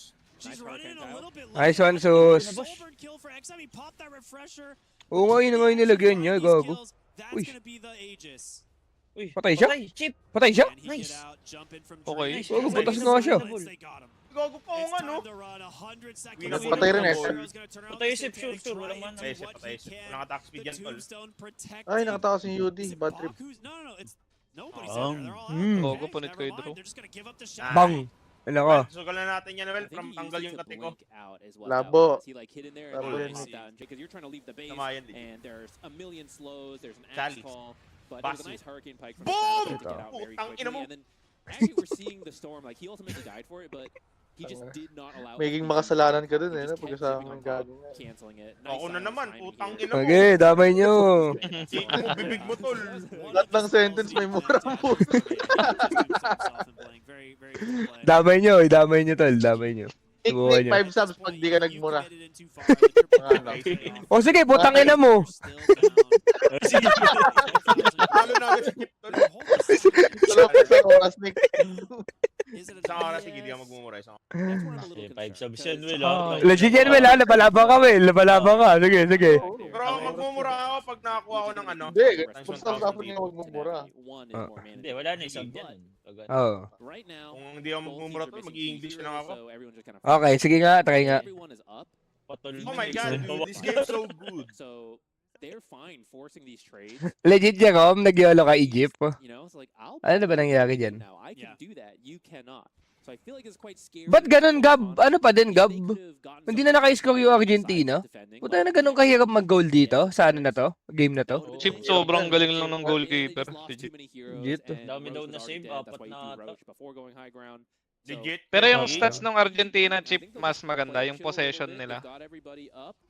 She's Nice running work, in a Kyle. little bit Nice low. one, Sus. Soulburn kill for XM. He popped that refresher. Oo nga, yun nga yung nilagyan niya, gago. That's Uy. gonna be the Aegis. Uy, Patay siya? Chip! Patay siya? Can he Nice. get out, jump in from Okay. Drake? Oo, It's butas like nga siya. silence, they got him. Gago pa It's nga, no? time to run 100 seconds. Winag- Patay rin, winag- XM. Patay si Sip, sure, wala man. Patay siya, patay siya. Walang attack speed yan, tol. Ay, nakatakas yung UD. Is it Bad trip. Bach who's- No, it's nobody's Bang. in there. They're all Hmm. out. Gogo, Okay, punit ko never yung draw. mind. They're just gonna give up the shot. Bang! Ano ka? Sugal na natin yan, Noel, I think from he used tanggal it yung to kate ko. blink out is what Labo. that was. He like hit in there and Labo then yun. popped out because you're trying to leave the base Tama yan, di. and there's a million slows, there's an axe Chalice. call, but it was a Basu. nice hurricane pike from Boom! the to get out very Putang ina mo. quickly. And then actually we're seeing the storm, like he ultimately died for it, but he just did not allow it Magiging to be makasalanan ka used. dun He eh, just no? kept Pagkasama keeping ng on top, gago nga. canceling it. Ako na silence naman, timing putang here. ina mo. Okay, damay nyo. Ika mo, bibig mo, tol. Lahat ng sentence may murang po. Damay nyo, idamay nyo, tol. Damay nyo. Subukan nyo. 5 subs pag di ka nagmura. O sige, putang ina mo. Lalo na agad si Kip, tol. Salamat sa oras, Nick. Isang oras, sige, di ka magmumura. Isang oras. That's where I'm a little 5 concerned, subs yan, because- Will. ah. Legit yan, Mel, ha? Labalaba ka, Mel. Labalaba ka. Sige, sige. Pero ako magmumura ako pag nakakuha ako ng ano. Hindi, Times basta 1,000 tapos nga magmumura. One is Ah. more Hindi, manageable. wala na isang dyan. Pag ano. Oo. Right now, Kung hindi ako both magmumura teams are tol, missing mag-i-English key na lang heroes, ako. so everyone's just kind of Okay, sige nga, try nga. Everyone is up. Patol. Oh my god, dude, this game's so good. So they're fine forcing these trades. Legit, Jerome, nag-YOLO ka Egypt. You know, it's like, I'll Ano na ba nangyari play dyan? now. I can Yeah. do that. You cannot. So I feel like it's quite scary. Ba't ganun, Gab? Ano pa din, Gab? They could've gotten Hindi something na naka-score yung besides Argentina? defending, Puta na like, ganun kahirap mag-goal dito? Sa ano na to? Game na to? Chip, sobrang galing lang ng goalkeeper. Legit. Legit. Dami daw na save, apat na ata. Legit. Pero yung Okay. stats ng Argentina, Chip, mas maganda. Yung possession nila. Lagi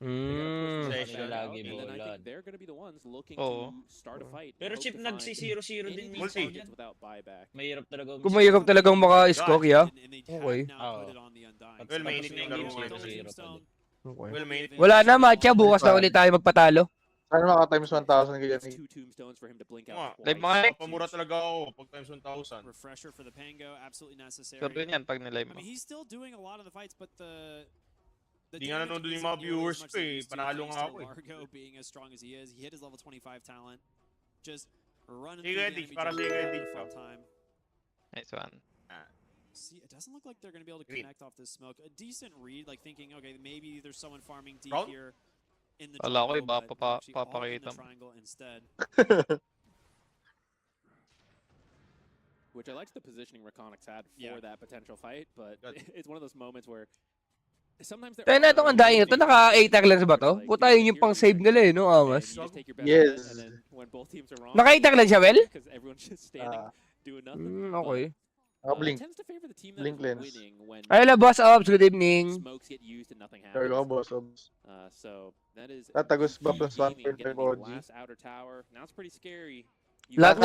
And then I bola. think they're gonna be the ones looking Oo. to start a fight. Pero hope Chip, to find nagsi-0-0 din any minsan Multi. yan. without buyback. Mahirap talaga. Kung mahirap talagang maka-score, ya. Okay. Well, mainit na yung laro Zero, ngayon. zero pa din. Okay. Well, mainit. Wala na, Matcha. Bukas na ulit tayo magpatalo. Sana maka-times 1,000 ganyan. It's 2 tombstones for him to blink Nga. out Live twice. mga Nick. Pamura talaga ako pag times 1,000. Refresher for the Pango, absolutely necessary. Sure din yan pag nilive I mo. mean, he's still doing a lot of the fights, but the Di nga damage nanonood yung isn't mga nearly viewers as much ko as it eh. used to, Panalo thanks nga to ako eh. Largo being as strong as he is. He hit his level 25 talent. Just running Sige, through the Dix, enemy para jungle, sige, having Dix, a fun oh. time. Nice one. See, it doesn't look like they're going to be able to Green. connect off this smoke. A decent read, like thinking, okay, maybe there's someone farming deep Round? here in the Wala ko, jungle, iba but pa- they're actually all in papakita the mo. triangle instead. Which I liked the positioning Reconics had for Yeah. that potential fight, but Good. it's one of those moments where sometimes there Tayo na itong andahin ito. Naka-8 lang ba to? Puta yun yung pang-save nila eh, no? Angas. Yes. Naka-8 lang siya, Well? Because everyone's just standing, Ah, doing nothing. Okay. naka-blink. Tends to favor the team that Blink is lens. winning when Ay, Boss Ops. Good evening. smokes get used and nothing There we go, happens. boss. So that is Tatagos ba key plus gaming, 1.5 getting the OG? last outer tower. Now it's pretty scary. You Lahat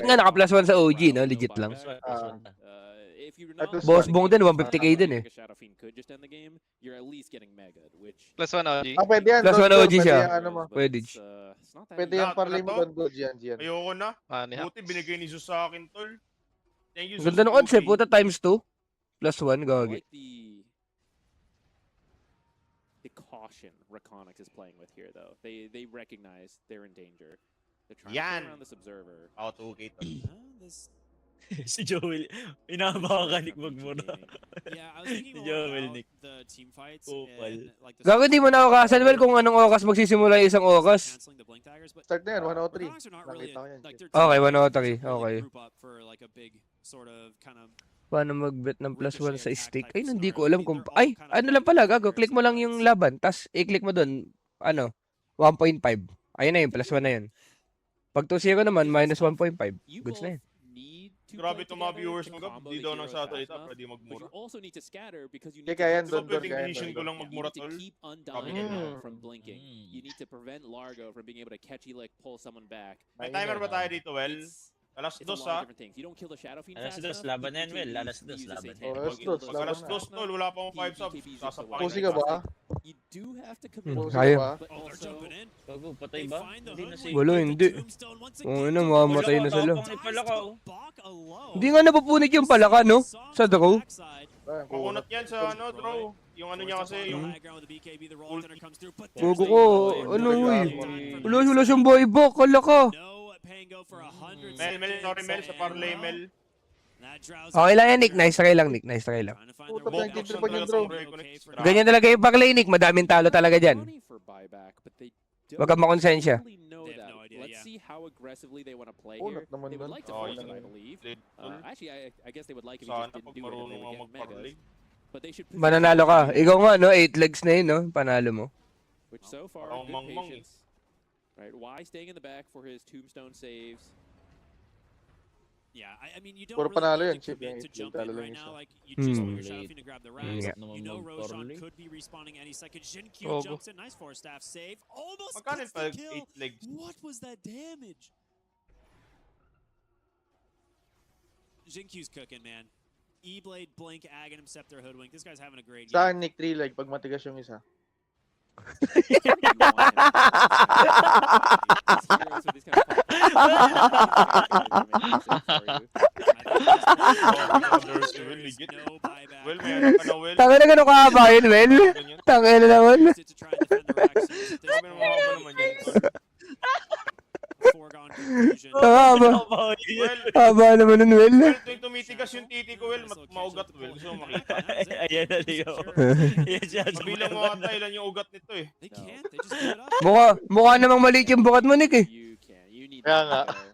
nga naka-plus 1 sa OG, no? Legit lang. If you're At not least Boss one. Bong din, 150k din eh. think a Shadow Fiend could just end the game, you're at least getting Mega'd, which Plus 1 OG. Ah, pwede yan. Plus Don 1 Dor, OG siya. Pwede yan, ano mo. but Pwede. it's not that Pwede easy. yan Lahat parlay na mo to? Don Dor, Gian. Ayoko na. Ani Buti binigay ni Zeus sa akin, tol. Thank you, Ang ganda ng odds eh. Puta times 2. Plus 1, I gagi. like the caution Reconics is playing with here, though. They recognize they're in danger. They're trying to Yan. play around this observer. Ako 2K, tol. This Si Joel, inabaka ka Nick magmura. Yeah, I was thinking Si more Joel, about Nick. the team fights Kupal. and like the Gago, di mo na okasan, Well, kung anong oras magsisimula yung isang oras. canceling the blink daggers, but Start na yan, 103. Reconics are not really Nakita ko yan. like their Okay, team 103, really okay. group up for like a big sort of kind of Paano mag-bet ng plus 1 sa stick? Ay, hindi ko alam kung... Ay, ano lang pala, gago. Click mo lang yung laban. Tapos, i-click mo dun, ano, 1.5. Ayun na yun, plus 1 na yun. Pag 2-0 naman, minus 1.5. You Goods na yun. both need to Grabe play itong mga together viewers to mo, Gab. combo Di the daw heroes nagsasalita, fast enough, pwede but magmura. you also need to scatter because you Kaya need kaya to yan, Don Dor, pwedeng kaya yan, binisyon Don ko Dor. lang you magmura, need to tol. keep Sabi undying niya. Largo from blinking. You need to prevent Largo from being able to catchy like pull someone back. May timer ba tayo dito, Well? Alas It's a 2 lot ha? of different things. You don't kill the Shadow Fiend Alas fast dos, enough, laban na yan, BKB Will. Alas dos, uses a laban. Satanic Oh, alas Bug dos, in Pag laban alas na. 2, tol, wala pa akong 5 subs. BKB is Sasapakin Pusi na ka yun. ba? You do have to commit. Pusi Ayaw. ka ba? But Oh, they're also, jumping in. Gago, patay They ba? find the Hindi na hoodwink, safe. Wala, get the hindi. tombstone once Oo, again na, to mamamatay Bak. na sila. Tapang ni Palaka, oh. Bak alone. Hindi nga napupunit yung palaka, no? Sa draw. Backside. Ayan, Makunat yan sa ano, draw. Yung ano niya kasi, yung... Gogo ko, ano, uy. Wala siyang boy book, kala ka. Mel, sorry Mel, sa parlay Mel. Okay lang yan, Nick. Nice try lang, Nick. Nice try lang. Puta, Bok, pinag-trip buksan pa yung talaga draw. sa reconnect. Ganyan talaga yung baklay, Nick. Madaming talo talaga dyan. money for buyback, but they Wag kang makonsensya. really know They have that. no idea, Let's yeah. see how aggressively they want to play Unat here. naman They would dun. like to Oh, force it, yun. I believe. Lead. Actually, I guess they would like if he Sana just pag didn't do it and marunong they nga would get megas. magpagaling. But they should Mananalo ka. Ikaw nga, no? 8 legs na yun, no? Panalo mo. Which so far, Parang good mangmang eh. patience. Right, Y staying in the back for his tombstone saves. Yeah, I mean, you don't Puro really panalo need yan, to Chip, commit yung to jump talo in lang right isa. now. Like, you just want your Late. Shadow Fiend to grab the Mm, rags. yeah. You know Naman Roshan Torley. could be respawning any second. Jin Q Ogo. jumps in. Nice 4-staff save. Almost Magkano gets yung the kill. 8 legs? What was that damage? Jin Q's cooking, man. E-Blade, Blink, Aghanim, Scepter, Hoodwink. This guy's having a great Sa game. akin, Nick 3 leg, pag matigas yung isa. No buyback. Well, may ano ka na, Well. Tanga na gano'ng kahaba yun, Well. Ganyan. Tanga na naman. To try and defend the racks. Sabi ng mga ba naman yun, tol. Foregone Haba. Well, Haba naman nun, Well. well, tuwing tumitigas yung titi ko, Well, maugat, Well. Gusto mo makita? Ayan na, Leo. Yan siya. Mabilang mo ata ilan yung ugat nito eh. They can't. They just give it up. Mukha namang maliit yung bukat mo, Nick eh. You can. You need Kaya that nga. there.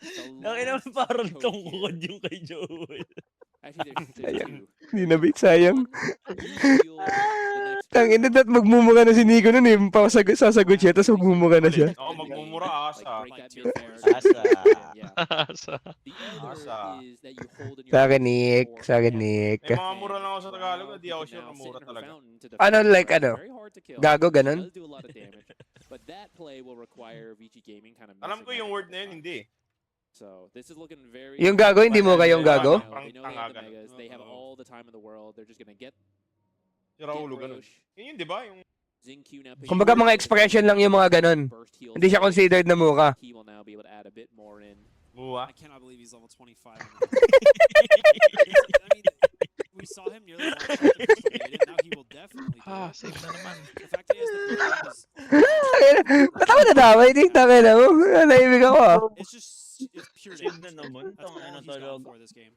The Nakina last naman parang choke tungkod here. yung kay Joel. Actually, there's two. Hindi na bit, sayang. You feel the next Tangina, dat magmumuka na si Nico nun eh. Sasagot siya, tapos magmumuka na siya. Ako magmumura, asa. break that mid-fair. Asa. Yeah. Asa. The other Asa. is that you hold in your Sa akin, hand Nick. for Sa akin, hand. Nick. May mga mura lang ako sa Tagalog, di ako You sure can na now mura sit in her talaga. fountain to Ano, defend like, her. ano? Very hard to kill. Gago, It ganon? does do a lot of damage. But that play will require VG Gaming kind of Alam ko messing yung up word na their yun, time. hindi. So this is looking very. Yung gago, hindi mo kayong gago? They know they have the Tanga, megas. They have Oo. all the time in the world. They're just gonna get Si Raulo, ganun. Roche. Yun yun, di ba? Yung Xingqiu now Kumbaga mga expression lang yung mga ganon. Burst heals. Hindi siya considered na muka. He will now be able to add a bit more in. buwa. I cannot believe he's level 25. I mean, we saw him nearly one shot the Crystal Maiden. Now he will definitely do Ah, it. save na naman. The fact that he has the third is Ba't ako nadamay? Hindi, tangin na mo. Naibig ako ah. it's just it's pure Save damage. na naman. That's all Tangina he's gone talaga. for this game.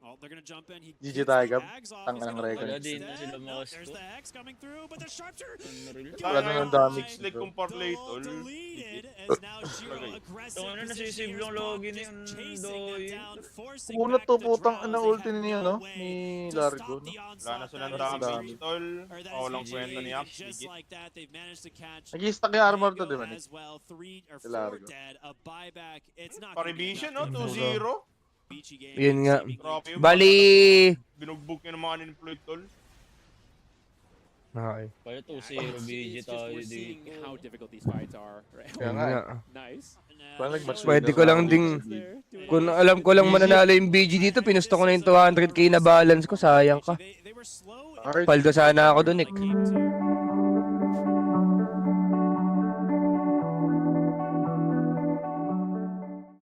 Oh, they're gonna jump in. He GG gets tayo, the Gab. Ags off. Tanga He's ng gonna record. look Wala din na instead. sila No, mga there's scope. the Hex coming through, but the Sharpshooter Wala na ng damage Like dito. kung parlay tol. deleted as now Shiro Okay. aggressive Tangina, position nasisave here lang as Pop lagi ni just chasing them Doy. down, forcing Una back to the putang draws. ina They ulti have niya no no way ni to Largo. stop the Wala na onslaught. silang That is damage VG. tol. Or that Ako is lang VG. kwenta ni App. Just like that, they've managed to catch Nag-i-stack yung armor to, di ba? Mango as well. 3 or Si 4 Largo. dead, a buyback. It's not gonna be Parivision, enough no? to 2-0. VG Gaming Yun nga. seemingly Grabe yung Bali... binugbog niya ng mga unemployed tol. Okay. Kaya to si It's BG just tayo we're dito. seeing how difficult these fights are. Right? Kaya Yun nga. nga. Nice. Parang nag-match Pwede ko lang ding... There, doing Kung it. alam ko lang mananalo yung BG dito, pinusto ko na yung 200k na balance ko. Sayang ka. They were slow. Alright. Paldo sana ako dun, Nick. Came to